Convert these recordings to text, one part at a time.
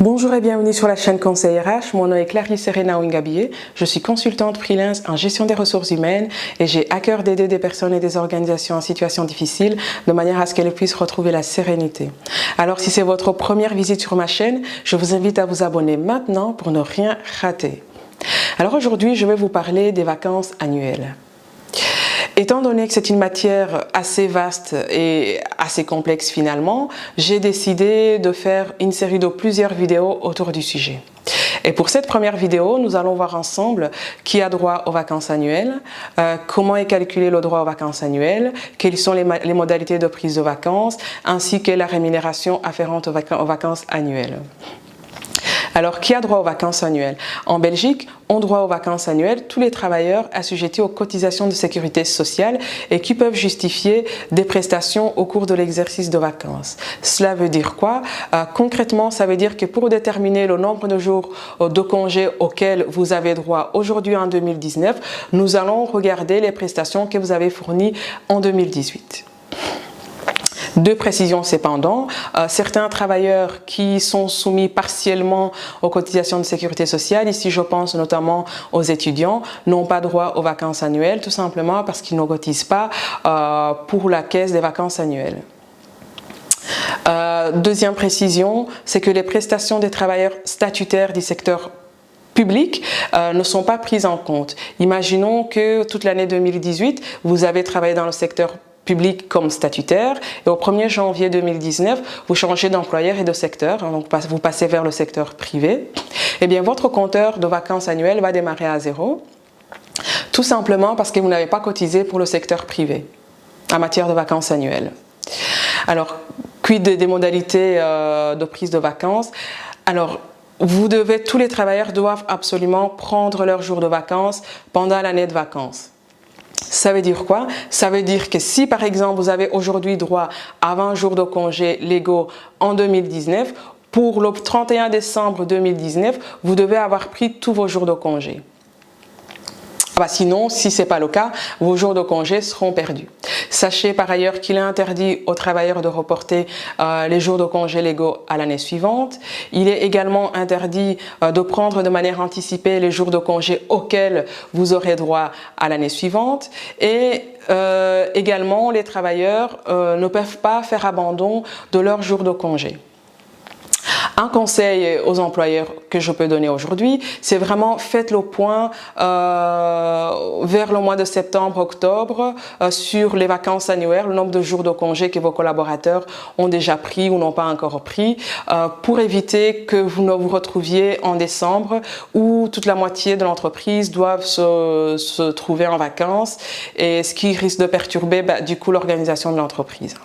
Bonjour et bienvenue sur la chaîne Conseil RH. Mon nom est Clarisse Serena Wingabié. Je suis consultante freelance en gestion des ressources humaines et j'ai à cœur d'aider des personnes et des organisations en situation difficile de manière à ce qu'elles puissent retrouver la sérénité. Alors si c'est votre première visite sur ma chaîne, je vous invite à vous abonner maintenant pour ne rien rater. Alors aujourd'hui, je vais vous parler des vacances annuelles. Étant donné que c'est une matière assez vaste et assez complexe finalement, j'ai décidé de faire une série de plusieurs vidéos autour du sujet. Et pour cette première vidéo, nous allons voir ensemble qui a droit aux vacances annuelles, comment est calculé le droit aux vacances annuelles, quelles sont les modalités de prise de vacances, ainsi que la rémunération afférente aux vacances annuelles. Alors, qui a droit aux vacances annuelles? En Belgique, ont droit aux vacances annuelles tous les travailleurs assujettis aux cotisations de sécurité sociale et qui peuvent justifier des prestations au cours de l'exercice de vacances. Cela veut dire quoi? Concrètement, ça veut dire que pour déterminer le nombre de jours de congés auxquels vous avez droit aujourd'hui en 2019, nous allons regarder les prestations que vous avez fournies en 2018. Deux précisions cependant, certains travailleurs qui sont soumis partiellement aux cotisations de sécurité sociale, ici je pense notamment aux étudiants, n'ont pas droit aux vacances annuelles tout simplement parce qu'ils ne cotisent pas pour la caisse des vacances annuelles. Deuxième précision, c'est que les prestations des travailleurs statutaires du secteur public ne sont pas prises en compte. Imaginons que toute l'année 2018, vous avez travaillé dans le secteur public comme statutaire et au 1er janvier 2019, vous changez d'employeur et de secteur, donc vous passez vers le secteur privé, et bien votre compteur de vacances annuelles va démarrer à zéro, tout simplement parce que vous n'avez pas cotisé pour le secteur privé en matière de vacances annuelles. Alors, quid des modalités de prise de vacances? Alors, tous les travailleurs doivent absolument prendre leurs jours de vacances pendant l'année de vacances. Ça veut dire quoi? Ça veut dire que si par exemple vous avez aujourd'hui droit à 20 jours de congés légaux en 2019, pour le 31 décembre 2019, vous devez avoir pris tous vos jours de congés. Sinon, si ce n'est pas le cas, vos jours de congé seront perdus. Sachez par ailleurs qu'il est interdit aux travailleurs de reporter les jours de congé légaux à l'année suivante. Il est également interdit de prendre de manière anticipée les jours de congé auxquels vous aurez droit à l'année suivante. Et également, les travailleurs ne peuvent pas faire abandon de leurs jours de congé. Un conseil aux employeurs que je peux donner aujourd'hui, c'est vraiment faites le point vers le mois de septembre-octobre sur les vacances annuelles, le nombre de jours de congé que vos collaborateurs ont déjà pris ou n'ont pas encore pris, pour éviter que vous ne vous retrouviez en décembre où toute la moitié de l'entreprise doivent se trouver en vacances et ce qui risque de perturber du coup l'organisation de l'entreprise.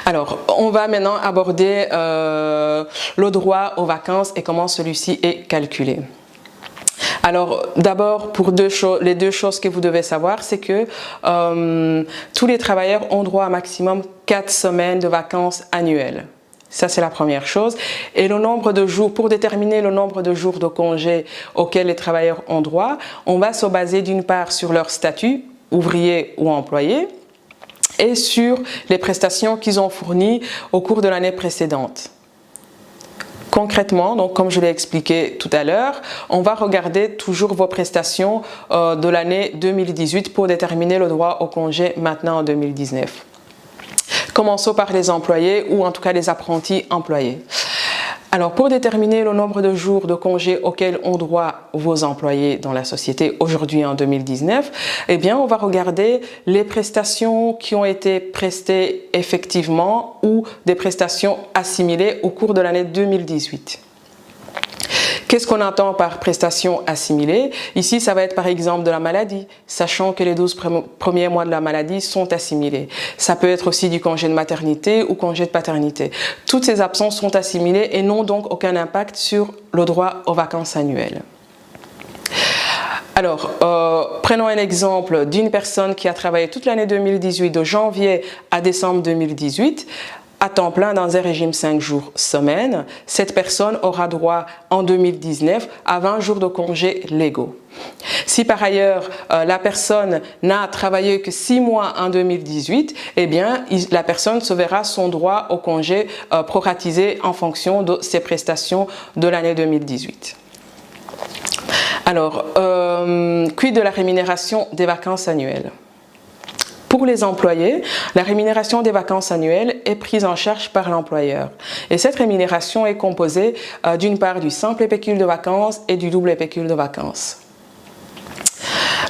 Alors, on va maintenant aborder le droit aux vacances et comment celui-ci est calculé. Alors, d'abord, pour les deux choses que vous devez savoir, c'est que tous les travailleurs ont droit à maximum 4 semaines de vacances annuelles. Ça, c'est la première chose. Et le nombre de jours, pour déterminer le nombre de jours de congé auxquels les travailleurs ont droit, on va se baser d'une part sur leur statut, ouvrier ou employé, et sur les prestations qu'ils ont fournies au cours de l'année précédente. Concrètement, donc comme je l'ai expliqué tout à l'heure, on va regarder toujours vos prestations de l'année 2018 pour déterminer le droit au congé maintenant en 2019. Commençons par les employés ou en tout cas les apprentis employés. Alors, pour déterminer le nombre de jours de congés auxquels ont droit vos employés dans la société aujourd'hui en 2019, eh bien, on va regarder les prestations qui ont été prestées effectivement ou des prestations assimilées au cours de l'année 2018. Qu'est-ce qu'on entend par prestations assimilées? Ici, ça va être par exemple de la maladie, sachant que les 12 premiers mois de la maladie sont assimilés. Ça peut être aussi du congé de maternité ou congé de paternité. Toutes ces absences sont assimilées et n'ont donc aucun impact sur le droit aux vacances annuelles. Alors, prenons un exemple d'une personne qui a travaillé toute l'année 2018, de janvier à décembre 2018. à temps plein dans un régime 5 jours semaine, cette personne aura droit en 2019 à 20 jours de congés légaux. Si par ailleurs la personne n'a travaillé que 6 mois en 2018, eh bien la personne se verra son droit au congé proratisé en fonction de ses prestations de l'année 2018. Alors, quid de la rémunération des vacances annuelles? Pour les employés, la rémunération des vacances annuelles est prise en charge par l'employeur. Et cette rémunération est composée d'une part du simple pécule de vacances et du double pécule de vacances.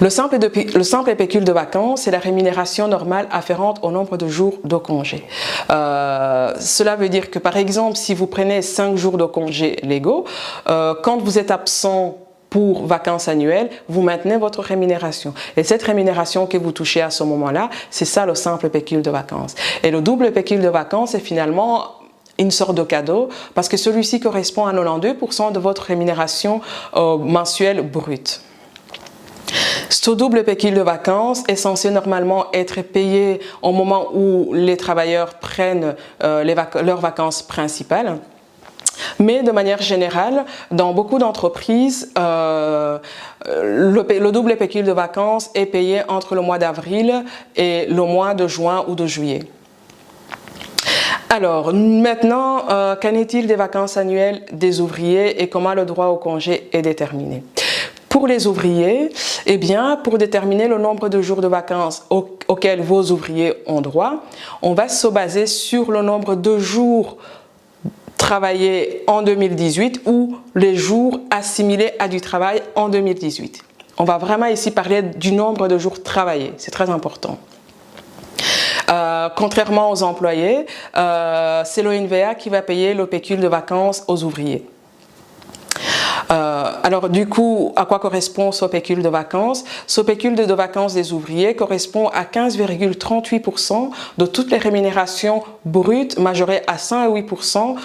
Le simple pécule de vacances, c'est la rémunération normale afférente au nombre de jours de congé. Cela veut dire que par exemple, si vous prenez 5 jours de congés légaux, quand vous êtes absent pour vacances annuelles, vous maintenez votre rémunération. Et cette rémunération que vous touchez à ce moment-là, c'est ça le simple pécule de vacances. Et le double pécule de vacances est finalement une sorte de cadeau parce que celui-ci correspond à 92% de votre rémunération mensuelle brute. Ce double pécule de vacances est censé normalement être payé au moment où les travailleurs prennent leurs vacances principales. Mais de manière générale, dans beaucoup d'entreprises, le double pécule de vacances est payé entre le mois d'avril et le mois de juin ou de juillet. Alors maintenant, qu'en est-il des vacances annuelles des ouvriers et comment le droit au congé est déterminé? Pour les ouvriers, eh bien, pour déterminer le nombre de jours de vacances auxquels vos ouvriers ont droit, on va se baser sur le nombre de jours travaillés en 2018 ou les jours assimilés à du travail en 2018. On va vraiment ici parler du nombre de jours travaillés, c'est très important. Contrairement aux employés, c'est l'ONVA qui va payer le pécule de vacances aux ouvriers. Alors du coup, à quoi correspond ce pécule de vacances? Ce pécule de vacances des ouvriers correspond à 15,38% de toutes les rémunérations brutes majorées à 108%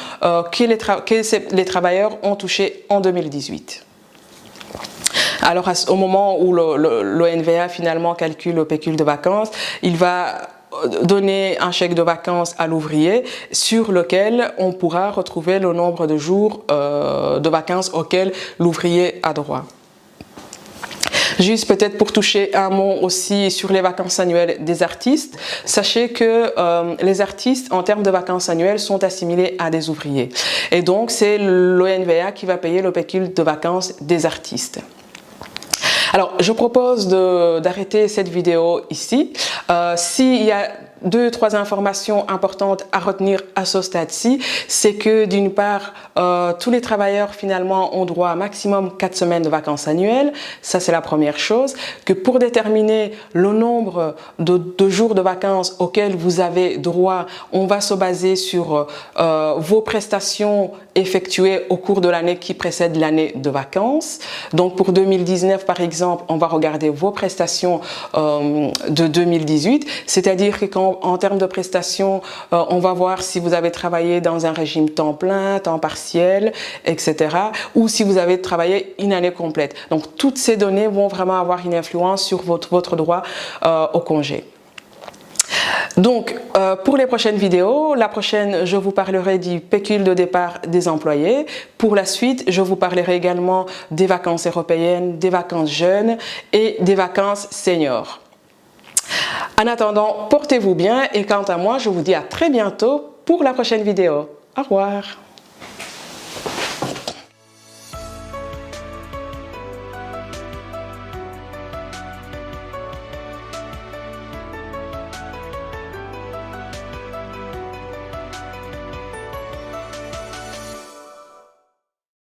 que les travailleurs ont touché en 2018. Alors au moment où l'ONVA finalement calcule le pécule de vacances, il va donner un chèque de vacances à l'ouvrier sur lequel on pourra retrouver le nombre de jours de vacances auxquels l'ouvrier a droit. Juste peut-être pour toucher un mot aussi sur les vacances annuelles des artistes, sachez que les artistes en termes de vacances annuelles sont assimilés à des ouvriers. Et donc c'est l'ONVA qui va payer le pécule de vacances des artistes. Alors, je propose d'arrêter cette vidéo ici. S'il y a 2-3 informations importantes à retenir à ce stade-ci, c'est que d'une part, tous les travailleurs finalement ont droit à maximum 4 semaines de vacances annuelles, ça c'est la première chose, que pour déterminer le nombre de jours de vacances auxquels vous avez droit, on va se baser sur vos prestations effectuées au cours de l'année qui précède l'année de vacances. Donc pour 2019 par exemple, on va regarder vos prestations de 2018, c'est-à-dire que en termes de prestations, on va voir si vous avez travaillé dans un régime temps plein, temps partiel, etc. ou si vous avez travaillé une année complète. Donc toutes ces données vont vraiment avoir une influence sur votre droit au congé. Donc, pour les prochaines vidéos, la prochaine, je vous parlerai du pécule de départ des employés. Pour la suite, je vous parlerai également des vacances européennes, des vacances jeunes et des vacances seniors. En attendant, portez-vous bien et quant à moi, je vous dis à très bientôt pour la prochaine vidéo. Au revoir.